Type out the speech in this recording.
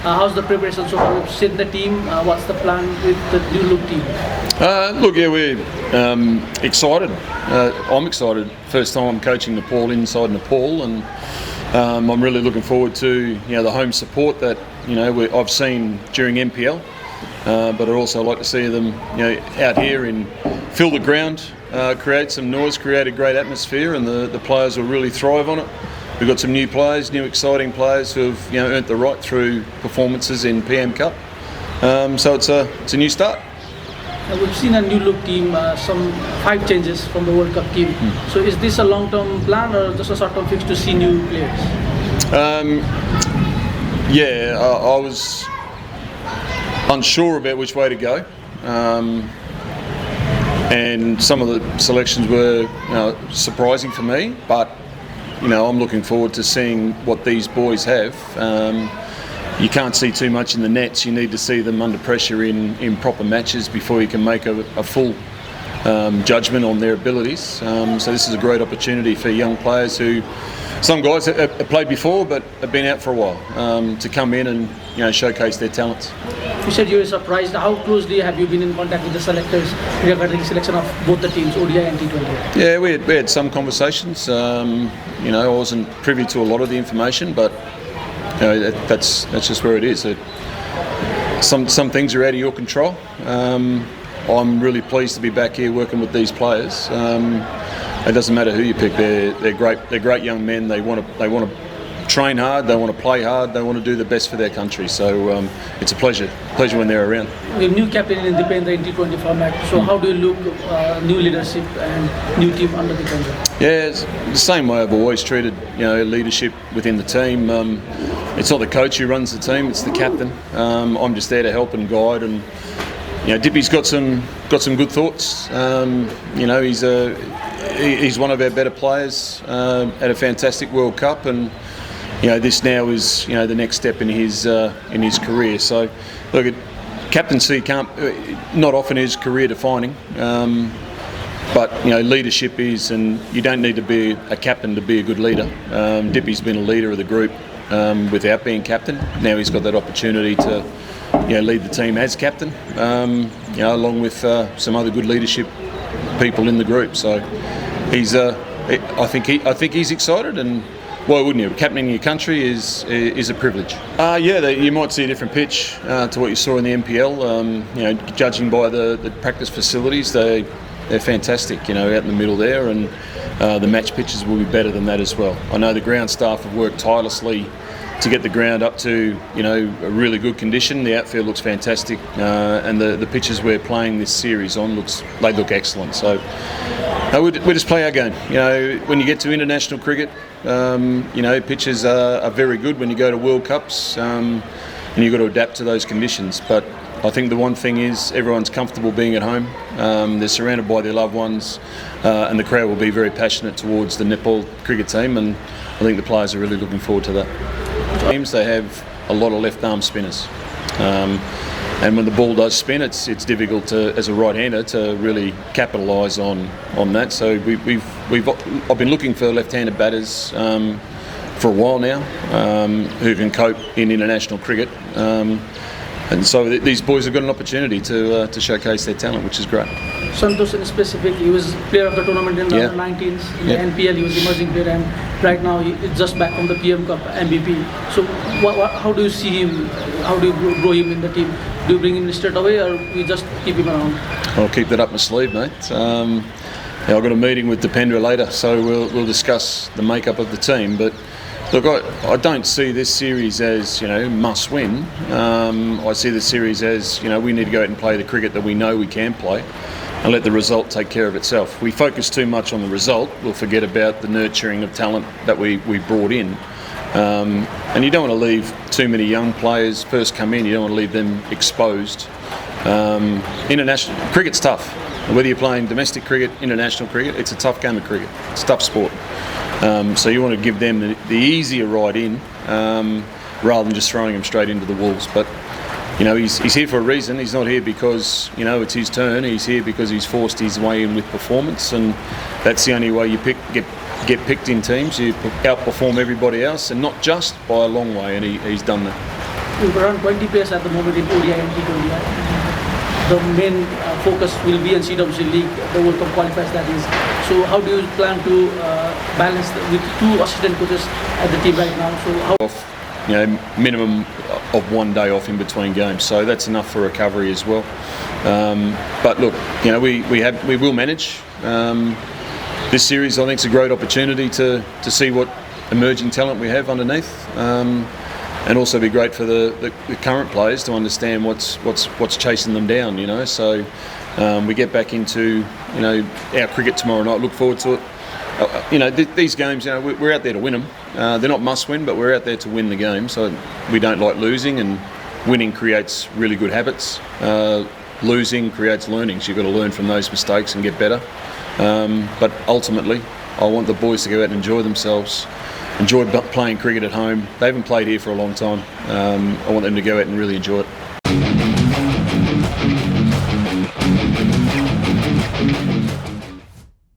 How's the preparation so far? We've seen the team. What's the plan with the new look team? Look, yeah, we're excited. I'm excited. First time I'm coaching Nepal inside Nepal, and I'm really looking forward to the home support that I've seen during NPL. But I'd also like to see them out here and fill the ground, create some noise, create a great atmosphere, and the players will really thrive on it. We've got some new players, new exciting players who have earned the right through performances in PM Cup. So it's a new start. We've seen a new look team, some 5 changes from the World Cup team. So is this a long-term plan or just a short-term fix to see new players? I was unsure about which way to go, and some of the selections were surprising for me, but I'm looking forward to seeing what these boys have. You can't see too much in the nets. You need to see them under pressure in proper matches before you can make a full judgment on their abilities. So this is a great opportunity for young players who, some guys have played before but have been out for a while, to come in and showcase their talents. You said you were surprised. How closely have you been in contact with the selectors regarding selection of both the teams, ODI and T20? Yeah, we had some conversations. I wasn't privy to a lot of the information, but that's just where it is. Some things are out of your control. I'm really pleased to be back here working with these players. It doesn't matter who you pick; they're great. They're great young men. They want to train hard. They want to play hard. They want to do the best for their country. So it's a pleasure when they're around. The new captain in the T20 format. So how do you look new leadership and new team under the contract? Yeah, it's the same way I've always treated leadership within the team. It's not the coach who runs the team; it's the captain. I'm just there to help and guide. And Dippy's got some good thoughts. He's one of our better players at a fantastic World Cup, and this now is the next step in his career. So look, captaincy not often is career defining, but leadership is, and you don't need to be a captain to be a good leader. Dippy's been a leader of the group without being captain. Now he's got that opportunity to lead the team as captain, along with some other good leadership people in the group. So he's I think he's excited, and why wouldn't you? Captaining your country is a privilege. You might see a different pitch to what you saw in the NPL. Judging by the practice facilities, they're fantastic. Out in the middle there, and the match pitches will be better than that as well. I know the ground staff have worked tirelessly to get the ground up to a really good condition. The outfield looks fantastic, and the pitches we're playing this series on look excellent. So we just play our game. When you get to international cricket, pitches are very good when you go to World Cups, and you've got to adapt to those conditions. But I think the one thing is everyone's comfortable being at home. They're surrounded by their loved ones, and the crowd will be very passionate towards the Nepal cricket team, and I think the players are really looking forward to that. Teams, they have a lot of left-arm spinners, and when the ball does spin, it's difficult to, as a right-hander, to really capitalise on that. So I've been looking for left-handed batters for a while now who can cope in international cricket. And so these boys have got an opportunity to showcase their talent, which is great. Santosh in specific, he was player of the tournament in the under-19s. In the NPL, he was emerging player, and right now he's just back from the PM Cup MVP. So how do you see him? How do you grow him in the team? Do you bring him straight away, or you just keep him around? I'll keep that up my sleeve, mate. I've got a meeting with Dipendra later, so we'll discuss the makeup of the team. But look, I don't see this series as must win. I see the series as we need to go out and play the cricket that we know we can play, and let the result take care of itself. If we focus too much on the result, we'll forget about the nurturing of talent that we brought in. And you don't want to leave too many young players first come in. You don't want to leave them exposed. International cricket's tough. Whether you're playing domestic cricket, international cricket, it's a tough game of cricket. It's a tough sport. So you want to give them the easier ride in, rather than just throwing them straight into the wolves. But he's here for a reason. He's not here because it's his turn. He's here because he's forced his way in with performance, and that's the only way you get picked in teams. You outperform everybody else, and not just by a long way. And he's done that. around 20 players at the moment in ODI and T20. The main focus will be in CWC League, the World Cup qualifiers that is. So how do you plan to balance with two assistant coaches at the team right now? So how? Minimum of 1 day off in between games, so that's enough for recovery as well. But look, we will manage. This series, I think, is a great opportunity to see what emerging talent we have underneath. And also be great for the current players to understand what's chasing them down. So we get back into our cricket tomorrow night. Look forward to it. These games, we're out there to win them. They're not must win, but we're out there to win the game. So we don't like losing, and winning creates really good habits. Losing creates learnings. You've got to learn from those mistakes and get better. But ultimately, I want the boys to go out and enjoy themselves. Enjoy playing cricket at home. They haven't played here for a long time. I want them to go out and really enjoy it.